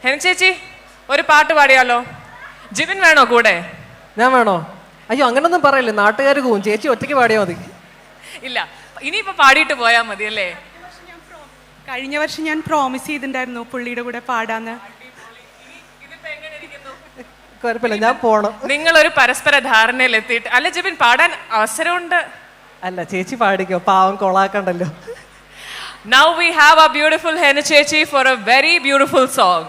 ഹെന ചേച്ചി ഒരു പാട്ട് പാടിയാലോ? ജിബിൻ വേണോ കൂടെ? ഞാൻ വേണോ? അയ്യോ അങ്ങനൊന്നും പറയല്ലേ, നാട്ടുകാർ പോവും. ചേച്ചി ഒറ്റയ്ക്ക് പാടിയാൽ മതി. ഇല്ല, ഇനിയിപ്പോ പാടിയിട്ട് പോയാൽ മതി അല്ലേ? കഴിഞ്ഞ വർഷം ഞാൻ പ്രോമിസ് ചെയ്തിട്ടുണ്ടായിരുന്നു പുള്ളിയുടെ കൂടെ പാടാന്ന്. കുഴപ്പമില്ല, ഞാൻ പോണം. നിങ്ങളൊരു പരസ്പര ധാരണയിൽ എത്തിയിട്ട് അല്ല ജിബിൻ, പാടാൻ അവസരമുണ്ട്. അല്ല ചേച്ചി പാടിക്കോ, പാവം കൊളാക്കണ്ടല്ലോ. Now we have a beautiful Hena Chechi for a very beautiful song.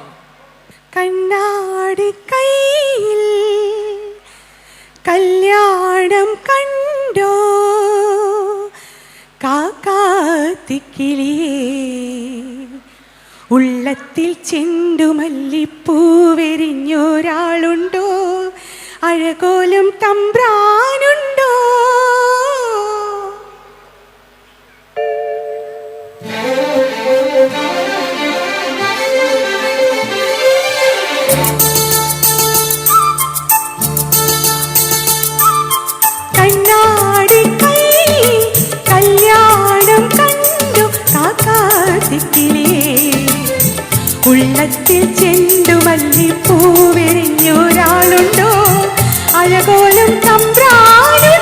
കണ്ണാടി കയ്യിൽ കല്യാണം കണ്ടോ കാക്കാത്തിക്കിളിയേ, ഉള്ളത്തിൽ ചെണ്ടുമല്ലിപ്പൂവെരിഞ്ഞൊരാളുണ്ടോ, അഴകോലും തമ്പ്രാനുണ്ടോ? കണ്ണാടി കയ്യിൽ കല്യാണം കണ്ടു കാക്കാത്തിക്കിളിയേ, ഉള്ളത്തിൽ ചെണ്ടുമല്ലിപ്പൂവെരിഞ്ഞൊരാളുണ്ടോ, അഴകോലും തമ്പ്രാനുണ്ടോ?